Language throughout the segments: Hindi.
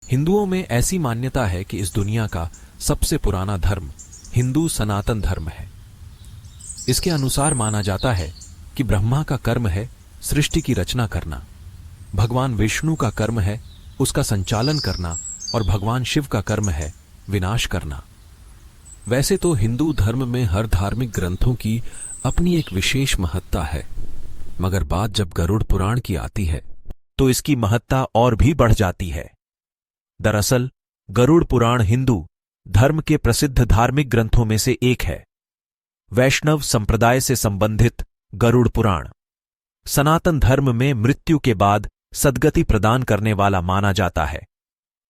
हिंदुओं में ऐसी मान्यता है कि इस दुनिया का सबसे पुराना धर्म हिंदू सनातन धर्म है। इसके अनुसार माना जाता है कि ब्रह्मा का कर्म है सृष्टि की रचना करना, भगवान विष्णु का कर्म है उसका संचालन करना और भगवान शिव का कर्म है विनाश करना। वैसे तो हिंदू धर्म में हर धार्मिक ग्रंथों की अपनी एक विशेष महत्ता है, मगर बात जब गरुड़ पुराण की आती है तो इसकी महत्ता और भी बढ़ जाती है। दरअसल गरुड़ पुराण हिंदू धर्म के प्रसिद्ध धार्मिक ग्रंथों में से एक है। वैष्णव संप्रदाय से संबंधित गरुड़ पुराण सनातन धर्म में मृत्यु के बाद सद्गति प्रदान करने वाला माना जाता है।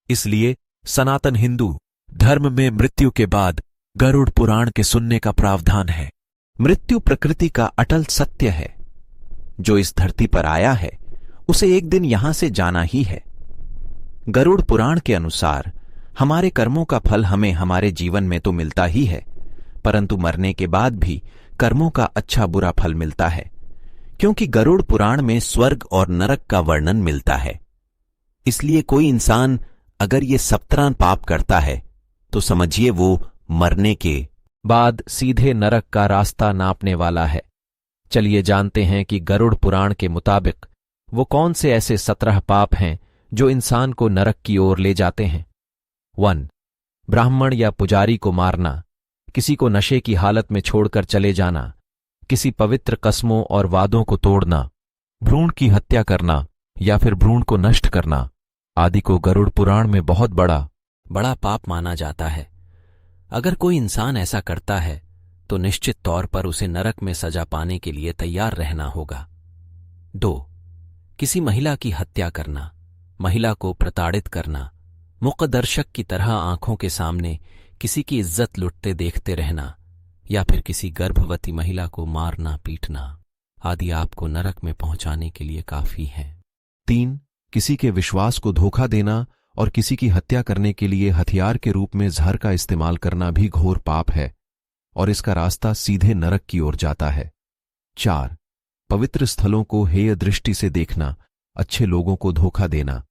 इसलिए सनातन हिंदू धर्म में मृत्यु के बाद गरुड़ पुराण के सुनने का प्रावधान है। मृत्यु प्रकृति का अटल सत्य है। जो इस धरती पर आया है उसे एक दिन यहां से जाना ही है। गरुड़ पुराण के अनुसार हमारे कर्मों का फल हमें हमारे जीवन में तो मिलता ही है, परंतु मरने के बाद भी कर्मों का अच्छा बुरा फल मिलता है, क्योंकि गरुड़ पुराण में स्वर्ग और नरक का वर्णन मिलता है। इसलिए कोई इंसान अगर ये 17 पाप करता है तो समझिए वो मरने के बाद सीधे नरक का रास्ता नापने वाला है। चलिए जानते हैं कि गरुड़ पुराण के मुताबिक वो कौन से ऐसे 17 पाप हैं जो इंसान को नरक की ओर ले जाते हैं। 1. ब्राह्मण या पुजारी को मारना, किसी को नशे की हालत में छोड़कर चले जाना, किसी पवित्र कस्मों और वादों को तोड़ना, भ्रूण की हत्या करना या फिर भ्रूण को नष्ट करना आदि को गरुड़ पुराण में बहुत बड़ा पाप माना जाता है। अगर कोई इंसान ऐसा करता है तो निश्चित तौर पर उसे नरक में सजा पाने के लिए तैयार रहना होगा। 2. किसी महिला की हत्या करना, महिला को प्रताड़ित करना, मुकदर्शक की तरह आंखों के सामने किसी की इज्जत लुटते देखते रहना या फिर किसी गर्भवती महिला को मारना पीटना आदि आपको नरक में पहुंचाने के लिए काफी है। 3. किसी के विश्वास को धोखा देना और किसी की हत्या करने के लिए हथियार के रूप में जहर का इस्तेमाल करना भी घोर पाप है और इसका रास्ता सीधे नरक की ओर जाता है। 4. पवित्र स्थलों को हेय दृष्टि से देखना, अच्छे लोगों को धोखा देना,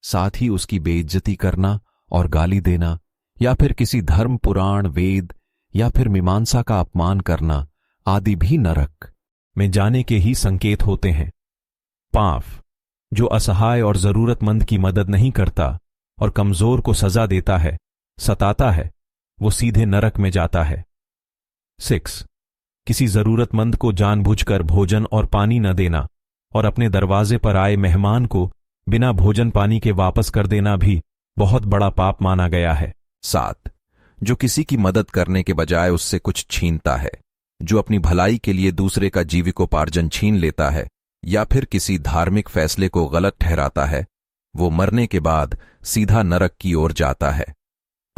साथ ही उसकी बेइज्जती करना और गाली देना या फिर किसी धर्म पुराण वेद या फिर मीमांसा का अपमान करना आदि भी नरक में जाने के ही संकेत होते हैं। 5. जो असहाय और जरूरतमंद की मदद नहीं करता और कमजोर को सजा देता है, सताता है, वो सीधे नरक में जाता है। 6. किसी जरूरतमंद को जानबूझकर भोजन और पानी न देना और अपने दरवाजे पर आए मेहमान को बिना भोजन पानी के वापस कर देना भी बहुत बड़ा पाप माना गया है। 7. जो किसी की मदद करने के बजाय उससे कुछ छीनता है, जो अपनी भलाई के लिए दूसरे का जीविकोपार्जन छीन लेता है या फिर किसी धार्मिक फैसले को गलत ठहराता है, वो मरने के बाद सीधा नरक की ओर जाता है।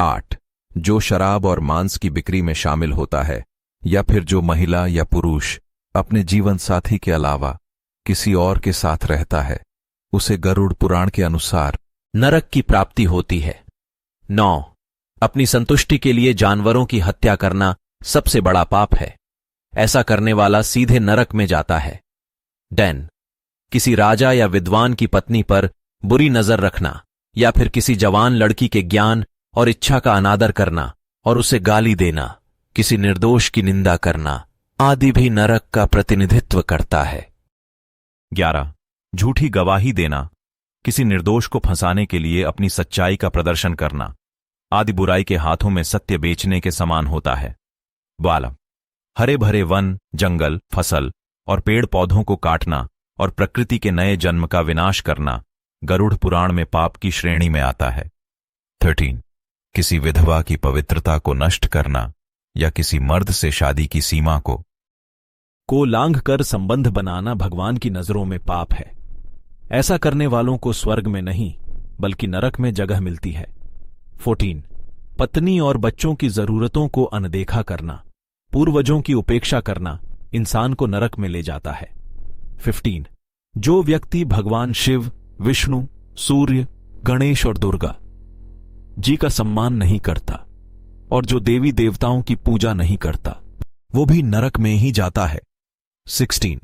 8. जो शराब और मांस की बिक्री में शामिल होता है या फिर जो महिला या पुरुष अपने जीवन साथी के अलावा किसी और के साथ रहता है, उसे गरुड़ पुराण के अनुसार नरक की प्राप्ति होती है। 9. अपनी संतुष्टि के लिए जानवरों की हत्या करना सबसे बड़ा पाप है। ऐसा करने वाला सीधे नरक में जाता है। 10. किसी राजा या विद्वान की पत्नी पर बुरी नजर रखना या फिर किसी जवान लड़की के ज्ञान और इच्छा का अनादर करना और उसे गाली देना, किसी निर्दोष की निंदा करना आदि भी नरक का प्रतिनिधित्व करता है। 11. झूठी गवाही देना, किसी निर्दोष को फंसाने के लिए अपनी सच्चाई का प्रदर्शन करना आदि बुराई के हाथों में सत्य बेचने के समान होता है। 12. हरे भरे वन, जंगल, फसल और पेड़ पौधों को काटना और प्रकृति के नए जन्म का विनाश करना गरुड़ पुराण में पाप की श्रेणी में आता है। 13. किसी विधवा की पवित्रता को नष्ट करना या किसी मर्द से शादी की सीमा को लांघकर संबंध बनाना भगवान की नजरों में पाप है। ऐसा करने वालों को स्वर्ग में नहीं बल्कि नरक में जगह मिलती है। 14. पत्नी और बच्चों की जरूरतों को अनदेखा करना, पूर्वजों की उपेक्षा करना इंसान को नरक में ले जाता है। 15. जो व्यक्ति भगवान शिव, विष्णु, सूर्य, गणेश और दुर्गा जी का सम्मान नहीं करता और जो देवी देवताओं की पूजा नहीं करता वो भी नरक में ही जाता है। 16.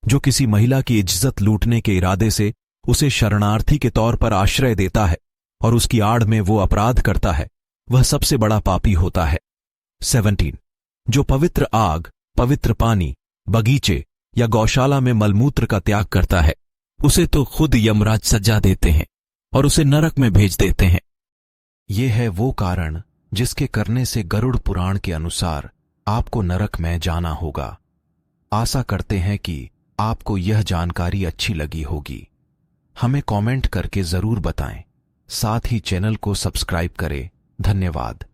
जो किसी महिला की इज्जत लूटने के इरादे से उसे शरणार्थी के तौर पर आश्रय देता है और उसकी आड़ में वो अपराध करता है, वह सबसे बड़ा पापी होता है। 17 जो पवित्र आग, पवित्र पानी, बगीचे या गौशाला में मलमूत्र का त्याग करता है, उसे तो खुद यमराज सजा देते हैं और उसे नरक में भेज देते हैं। ये है वो कारण जिसके करने से गरुड़ पुराण के अनुसार आपको नरक में जाना होगा। आशा करते हैं कि आपको यह जानकारी अच्छी लगी होगी। हमें कमेंट करके जरूर बताएं। साथ ही चैनल को सब्सक्राइब करें। धन्यवाद।